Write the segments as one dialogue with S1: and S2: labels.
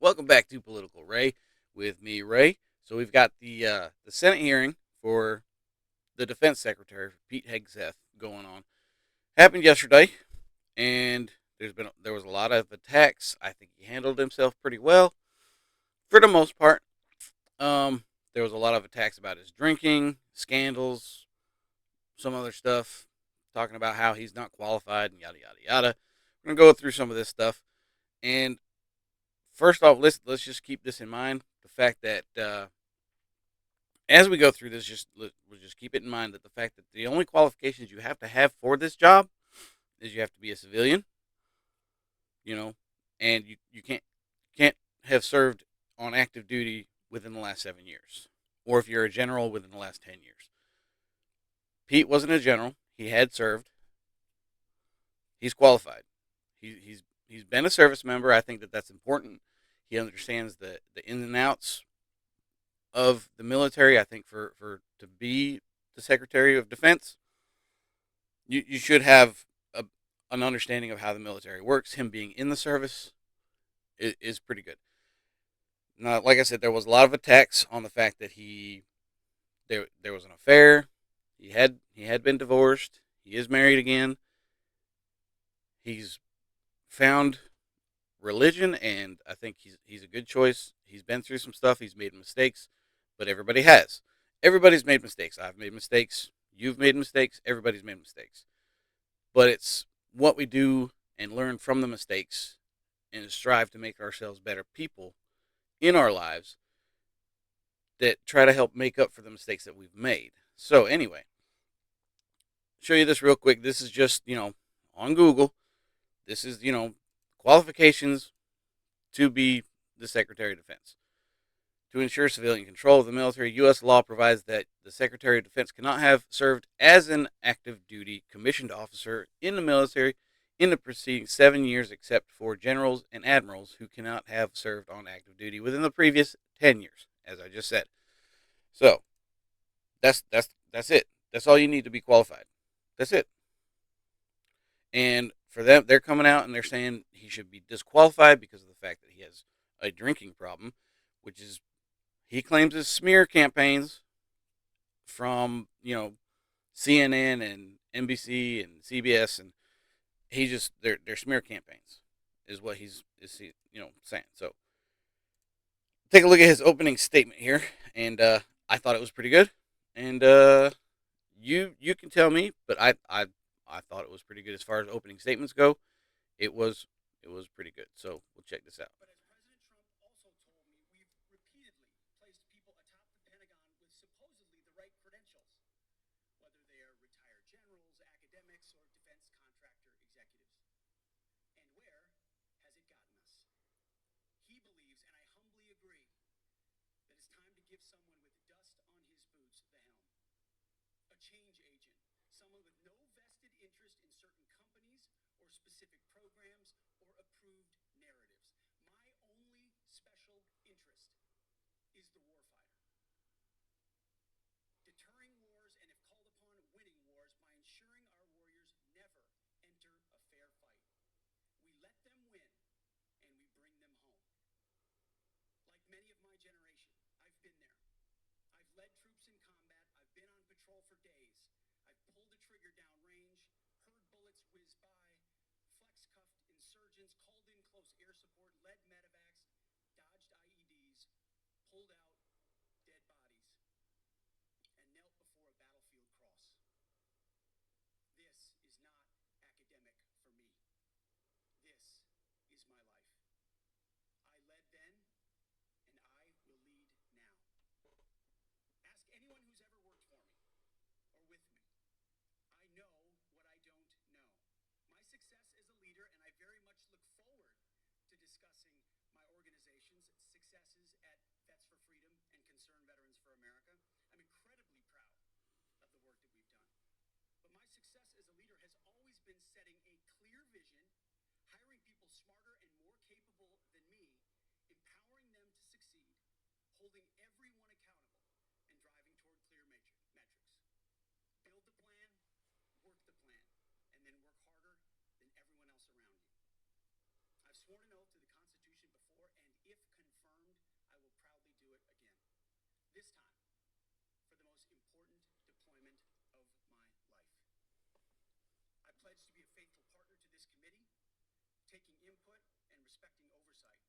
S1: Welcome back to Political Ray with me, Ray. So we've got the Senate hearing for the Defense Secretary Pete Hegseth going on. Happened yesterday, and there was a lot of attacks. I think he handled himself pretty well for the most part. There was a lot of attacks about his drinking scandals, some other stuff, talking about how he's not qualified and yada yada yada. We're gonna go through some of this stuff, and first off, let's just keep this in mind: the fact that as we go through this, we'll just keep it in mind that the fact that the only qualifications you have for this job is you have to be a civilian, you know, and you can't have served on active duty within the last 7 years, or if you're a general within the last 10 years. Pete wasn't a general; he had served. He's qualified. He's been a service member. I think that that's important. He understands the ins and outs of the military. I think for to be the Secretary of Defense, you should have an understanding of how the military works. Him being in the service is pretty good. Now, like I said, there was a lot of attacks on the fact that there was an affair. He had been divorced. He is married again. He's found religion, and I think he's a good choice. He's been through some stuff. He's made mistakes, but everybody has. Everybody's made mistakes. I've made mistakes. You've made mistakes. Everybody's made mistakes. But it's what we do and learn from the mistakes and strive to make ourselves better people in our lives that try to help make up for the mistakes that we've made. So anyway, show you this real quick. This is just, on Google. This is, qualifications to be the Secretary of Defense. To ensure civilian control of the military, U.S. law provides that the Secretary of Defense cannot have served as an active duty commissioned officer in the military in the preceding 7 years, except for generals and admirals who cannot have served on active duty within the previous 10 years, as I just said. So that's it. That's all you need to be qualified. That's it. And for them, they're coming out and they're saying he should be disqualified because of the fact that he has a drinking problem, which is he claims is smear campaigns from CNN and NBC and CBS, and they're smear campaigns is what he's saying. So take a look at his opening statement here, and I thought it was pretty good, and you can tell me, but I thought it was pretty good as far as opening statements go. It was it was pretty good. So we'll check this out.
S2: But as President Trump also told me, we've repeatedly placed people atop the Pentagon with supposedly the right credentials, whether they are retired generals, academics, or defense contractor executives. And where has it gotten us? He believes, and I humbly agree, that it's time to give someone with dust on his boots the helm. A change agent, someone with no vested interest in certain companies or specific programs or approved narratives. My only special interest is the warfighter. Deterring wars, and if called upon, winning wars by ensuring our warriors never enter a fair fight. We let them win, and we bring them home. Like many of my generation, I've been there. I've led troops in combat. I've been on patrol for days. I've pulled a trigger downrange, heard bullets whiz by, flex-cuffed insurgents, called in close air support, led medevacs, dodged IEDs, pulled out dead bodies, and knelt before a battlefield cross. This is not academic for me. This is my life. I led then, and I will lead now. Ask anyone who's ever worked for me or with me. I know what I don't know. My success as a leader, and I very much look forward to discussing my organization's successes at Vets for Freedom and Concerned Veterans for America. I'm incredibly proud of the work that we've done. But my success as a leader has always been setting a clear vision, hiring people smarter and more capable than me, empowering them to succeed, holding everyone accountable, and driving toward clear metrics. Build the plan, work the plan, and then work harder than everyone else around you. I've sworn an oath to the Constitution before and if this time for the most important deployment of my life. I pledge to be a faithful partner to this committee, taking input and respecting oversight.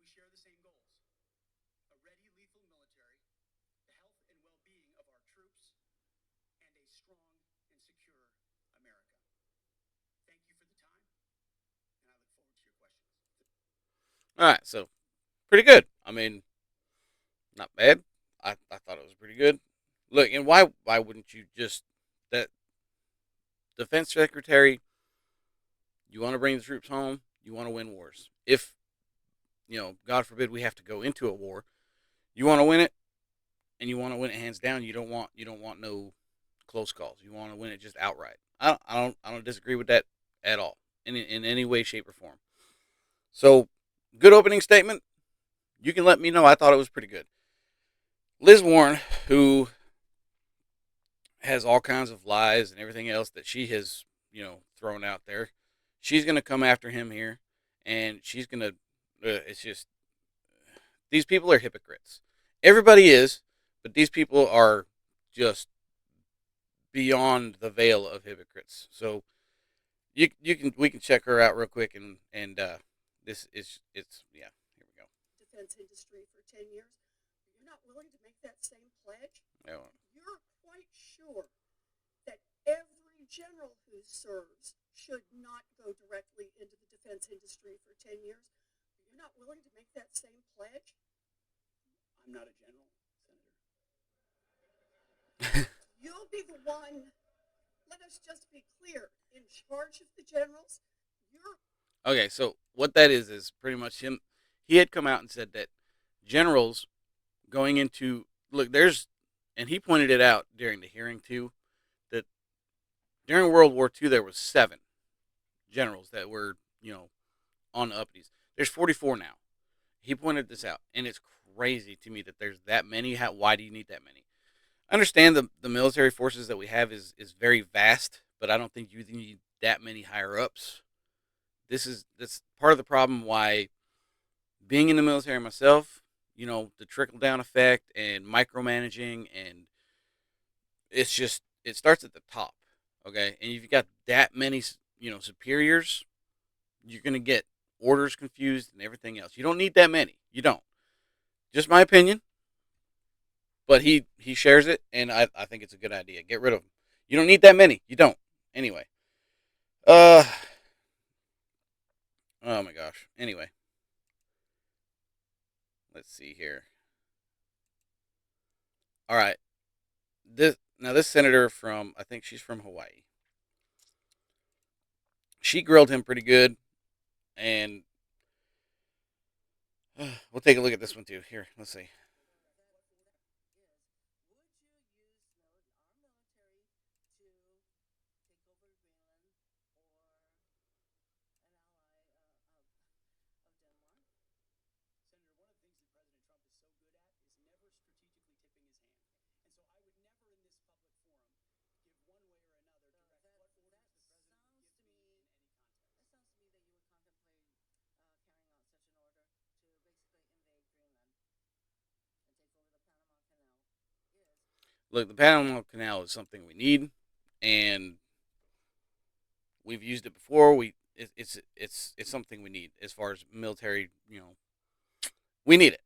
S2: We share the same goals: a ready, lethal military, the health and well-being of our troops, and a strong and secure America. Thank you for the time, and I look forward to your questions.
S1: All right, so pretty good. I mean, not bad. I thought it was pretty good. Look, and why wouldn't you just that defense secretary? You want to bring the troops home. You want to win wars. If God forbid, we have to go into a war, you want to win it, and you want to win it hands down. You don't want no close calls. You want to win it just outright. I don't disagree with that at all in any way, shape, or form. So, good opening statement. You can let me know. I thought it was pretty good. Liz Warren, who has all kinds of lies and everything else that she has, thrown out there, she's going to come after him here, and she's going to. It's just these people are hypocrites. Everybody is, but these people are just beyond the veil of hypocrites. So we can check her out real quick and this is it's yeah, here we go.
S2: Defense industry for 10 years. You're not willing to make that same pledge?
S1: Yeah.
S2: You're quite sure that every general who serves should not go directly into the defense industry for 10 years? You're not willing to make that same pledge? I'm not a general, Senator. You'll be the one, let us just be clear, in charge of the generals. You're
S1: Okay, so what that is pretty much him. He had come out and said that generals going into look there's and he pointed it out during the hearing too that during World War II there was 7 generals that were on the uppies. There's 44 now. He pointed this out, and it's crazy to me that there's that many. Why do you need that many? I understand the military forces that we have is very vast, but I don't think you need that many higher ups. That's part of the problem why being in the military myself, the trickle down effect and micromanaging, and it's just it starts at the top, okay? And if you got that many, superiors, you're gonna get orders confused and everything else. You don't need that many. You don't. Just my opinion, but he shares it, and I think it's a good idea. Get rid of them. You don't need that many. You don't. Anyway, uh, oh my gosh. Anyway, let's see here. All right, this senator from I think she's from Hawaii. She grilled him pretty good, and we'll take a look at this one too. Here, let's see.
S2: Senator, one of the things that President Trump is so good at is never strategically tipping his hand. And so I would never in this public forum give one way or another direct what orders the president would give me in any context.
S3: That sounds to me that you would contemplate carrying out such an order to basically invade Greenland and take over the Panama Canal.
S1: Look, the Panama Canal is something we need, and we've used it before. It's something we need as far as military. We need it.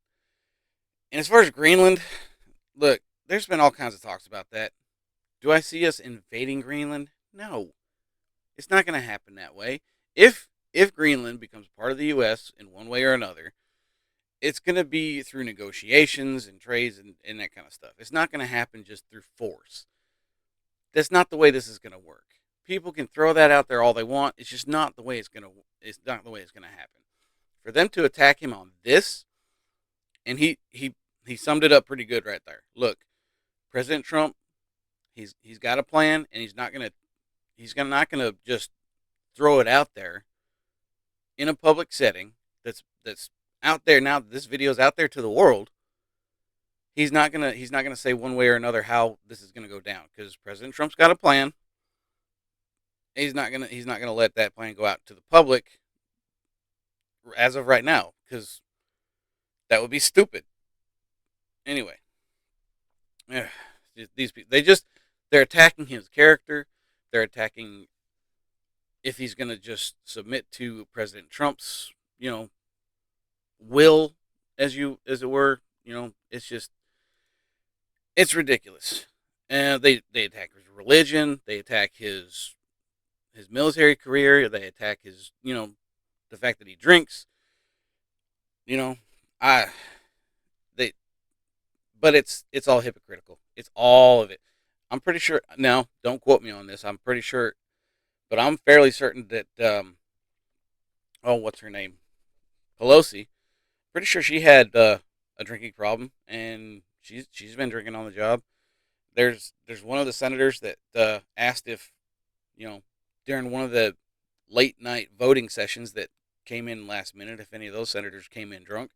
S1: And as far as Greenland, look, there's been all kinds of talks about that. Do I see us invading Greenland? No, it's not going to happen that way. If Greenland becomes part of the U.S. in one way or another, it's going to be through negotiations and trades and that kind of stuff. It's not going to happen just through force. That's not the way this is going to work. People can throw that out there all they want. It's just not the way it's going to. It's not the way it's going to happen. For them to attack him on this, and he summed it up pretty good right there. Look, President Trump, he's got a plan, and not gonna just throw it out there in a public setting that's out there now that this video is out there to the world. He's not gonna say one way or another how this is gonna go down because President Trump's got a plan. He's not gonna let that plan go out to the public as of right now because that would be stupid. Anyway, Yeah, these people, they're attacking his character. They're attacking if he's going to just submit to President Trump's, you know, will, as it were. It's just it's ridiculous. And they attack his religion. They attack his military career. They attack his, the fact that he drinks. You know, I they, but it's all hypocritical. It's all of it. I'm pretty sure. Now, don't quote me on this. I'm pretty sure, but I'm fairly certain that oh, what's her name? Pelosi. Pretty sure she had a drinking problem, and she's been drinking on the job. There's one of the senators that asked if, you know during one of the late night voting sessions that came in last minute, if any of those senators came in drunk,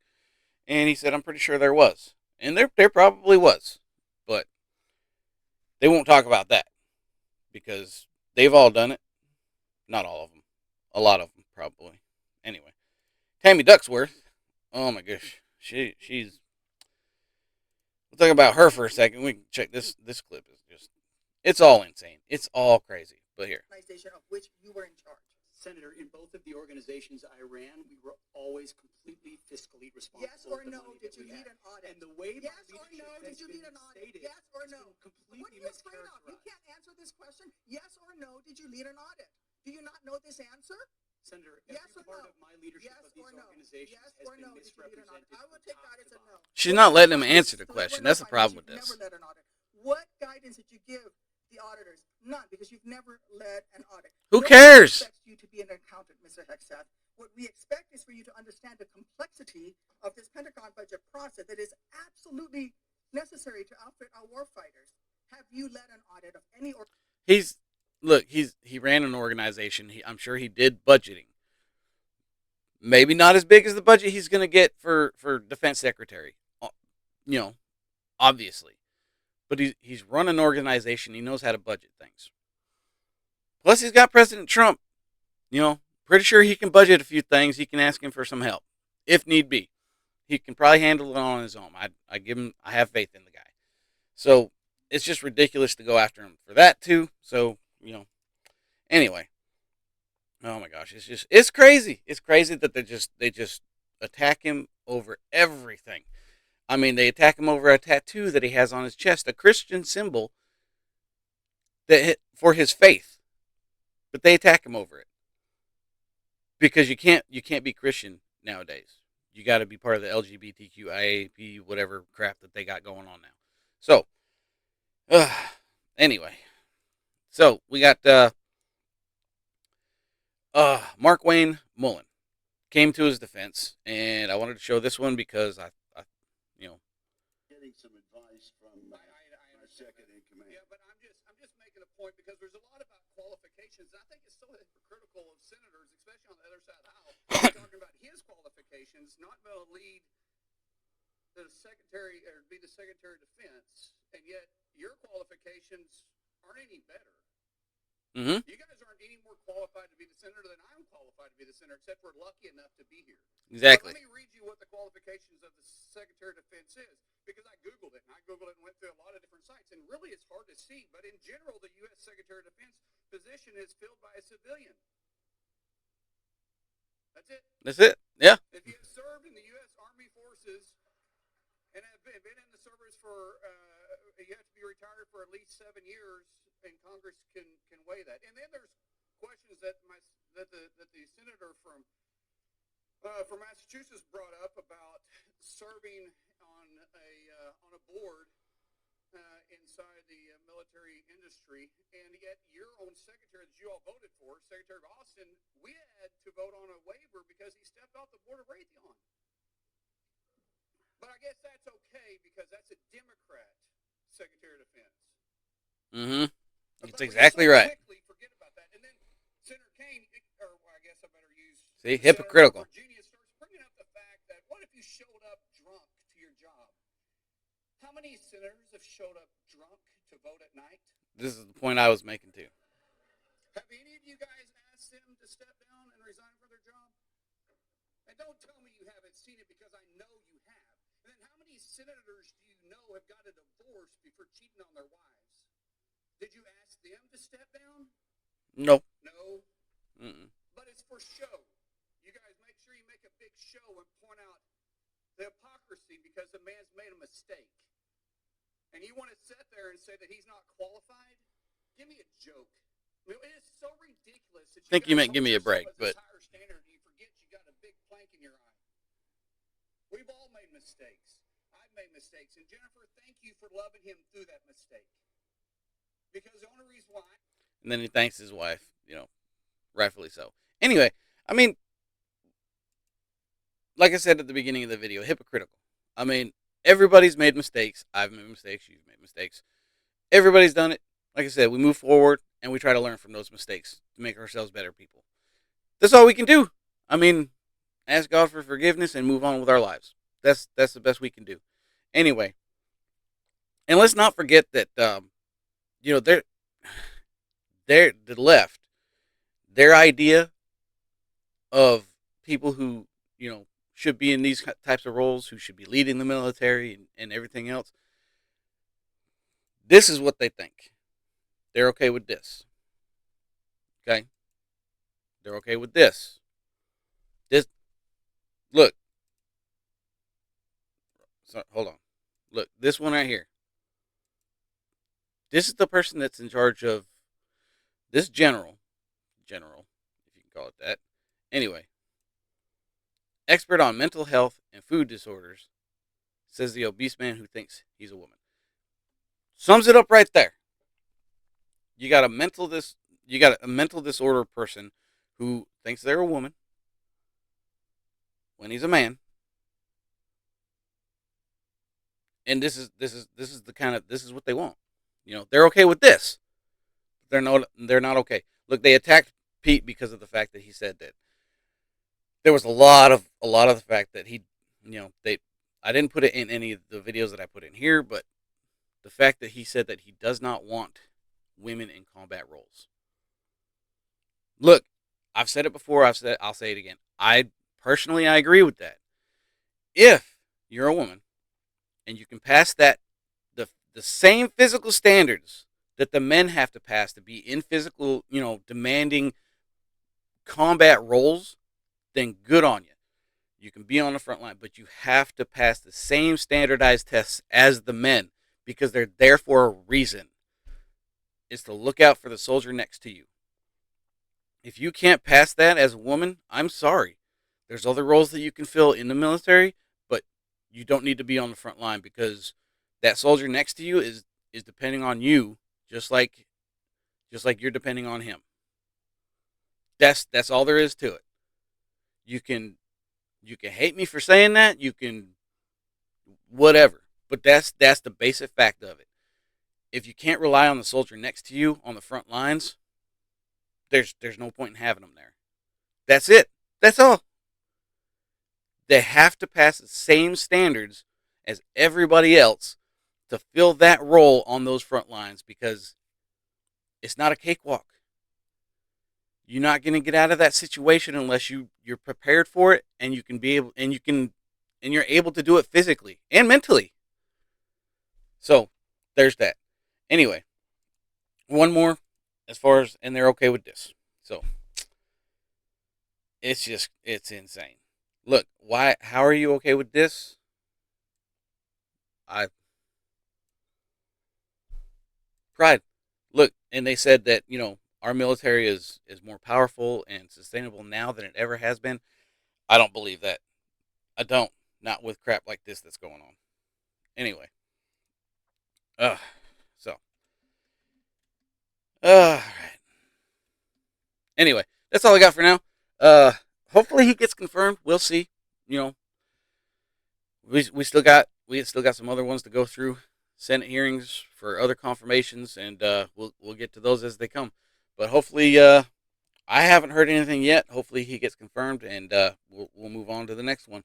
S1: and he said, "I'm pretty sure there was," and there probably was, but they won't talk about that because they've all done it. Not all of them, a lot of them probably. Anyway, Tammy Ducksworth. Oh my gosh, she's. We'll talk about her for a second. We can check this clip. Is just it's all insane. It's all crazy. But here,
S2: organization of which you were in charge. Senator, in both of the organizations I ran, we were always completely fiscally responsible. Yes or no? Did you need an audit? And the way yes or no? Did you need an audit? Yes or no? What are you afraid of? You can't answer this question. Yes or no? Did you need an audit? Do you not know this answer? Senator, yes or part no? Of my leadership yes of these organizations yes has been misrepresented. I will take that as a no.
S1: She's not letting him answer the question. That's the problem with this.
S2: Never led an audit. What guidance did you give the auditors? None, because you've never led an audit.
S1: Who cares?
S2: Expects you to be an accountant, Mr. Hegseth. What we expect is for you to understand the complexity of this Pentagon budget process that is absolutely necessary to outfit our warfighters. Have you led an audit of any?
S1: He ran an organization. I'm sure he did budgeting. Maybe not as big as the budget he's going to get for defense secretary. You know, obviously. But he's run an organization. He knows how to budget things. Plus, he's got President Trump. Pretty sure he can budget a few things. He can ask him for some help, if need be. He can probably handle it on his own. I have faith in the guy. So it's just ridiculous to go after him for that too. So anyway. Oh my gosh, it's crazy. It's crazy that they just attack him over everything. I mean, they attack him over a tattoo that he has on his chest, a Christian symbol for his faith. But they attack him over it because you can't be Christian nowadays. You got to be part of the LGBTQIAP whatever crap that they got going on now. So, anyway, so we got Mark Wayne Mullen came to his defense, and I wanted to show this one because I
S4: getting some advice from my second in command.
S2: Yeah, but I'm just making a point because there's a lot about qualifications. I think it's so hypocritical of senators, especially on the other side of the aisle, talking about his qualifications, not going to lead the secretary or be the Secretary of Defense, and yet your qualifications aren't any better.
S1: Mm-hmm.
S2: You guys aren't any more qualified to be the senator than I'm qualified to be the senator, except we're lucky enough to be here.
S1: Exactly.
S2: But let me read you what the qualifications of the Secretary of Defense is, because I Googled it, and went through a lot of different sites, and really it's hard to see, but in general, the U.S. Secretary of Defense position is filled by a civilian. That's it.
S1: That's it. Yeah.
S2: If you have served in the U.S. Army Forces and have been in the service for, you have to be retired for at least 7 years, and Congress can weigh that. And then there's questions that the senator from Massachusetts brought up about serving on a board inside the military industry, and yet your own secretary that you all voted for, Secretary of Austin, we had to vote on a waiver because he stepped off the board of Raytheon. But I guess that's okay because that's a Democrat Secretary of Defense.
S1: Mm-hmm. That's exactly right.
S2: Quickly forget about that, and then Senator Kane, or I guess I better use.
S1: See, hypocritical.
S2: Virginia starts bringing up the fact that what if you showed up drunk to your job? How many senators have showed up drunk to vote at night?
S1: This is the point I was making too.
S2: Have any of you guys asked them to step down and resign for their job? And don't tell me you haven't seen it because I know you have. And then how many many senators do you know have got a divorce before cheating on their wives? Did you ask them to step down?
S1: Nope.
S2: No.
S1: Mm-mm.
S2: But it's for show. You guys make sure you make a big show and point out the hypocrisy because the man's made a mistake. And you want to sit there and say that he's not qualified? Give me a joke. I mean, it is so ridiculous that
S1: I think you meant give me a break, but
S2: higher standard and you forget you got a big plank in your eye. We've all made mistakes. I've made mistakes. And Jennifer, thank you for loving him through that mistake. Because the only reason why...
S1: And then he thanks his wife, rightfully so. Anyway, I mean, like I said at the beginning of the video, hypocritical. I mean, everybody's made mistakes. I've made mistakes. You've made mistakes. Everybody's done it. Like I said, we move forward and we try to learn from those mistakes to make ourselves better people. That's all we can do. I mean, ask God for forgiveness and move on with our lives. That's the best we can do. Anyway, and let's not forget that they're the left, their idea of people who should be in these types of roles, who should be leading the military and everything else. This is what they think. They're okay with this. Okay? They're okay with this. Look. So, hold on. Look, this one right here. This is the person that's in charge of this general, if you can call it that. Anyway, expert on mental health and food disorders, says the obese man who thinks he's a woman. Sums it up right there. You got a mental disorder person who thinks they're a woman when he's a man. And this is what they want. They're okay with this. They're not okay. Look, they attacked Pete because of the fact that he said that there was a lot of the fact that he, I didn't put it in any of the videos that I put in here, but the fact that he said that he does not want women in combat roles. Look, I've said it before. I'll say it again. I agree with that. If you're a woman and you can pass that, the same physical standards that the men have to pass to be in physical, demanding combat roles, then good on you. You can be on the front line, but you have to pass the same standardized tests as the men because they're there for a reason. It's to look out for the soldier next to you. If you can't pass that as a woman, I'm sorry. There's other roles that you can fill in the military, but you don't need to be on the front line because that soldier next to you is depending on you just like you're depending on him. That's all there is to it. You can hate me for saying that, you can whatever, but that's the basic fact of it. If you can't rely on the soldier next to you on the front lines, there's no point in having them there. That's it. That's all. They have to pass the same standards as everybody else to fill that role on those front lines because it's not a cakewalk. You're not going to get out of that situation unless you're prepared for it and you're able to do it physically and mentally. So, there's that. Anyway, one more and they're okay with this. So, it's insane. Look, how are you okay with this? Pride. Look, and they said that, our military is more powerful and sustainable now than it ever has been. I don't believe that. I don't. Not with crap like this that's going on. Anyway. So. Alright. Anyway, that's all I got for now. Hopefully he gets confirmed. We'll see. We still got some other ones to go through. Senate hearings for other confirmations, and we'll get to those as they come. But hopefully, I haven't heard anything yet. Hopefully he gets confirmed, and we'll move on to the next one.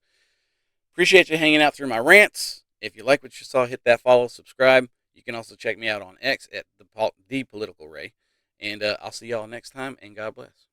S1: Appreciate you hanging out through my rants. If you like what you saw, hit that follow, subscribe. You can also check me out on X at the Political Ray. And I'll see y'all next time, and God bless.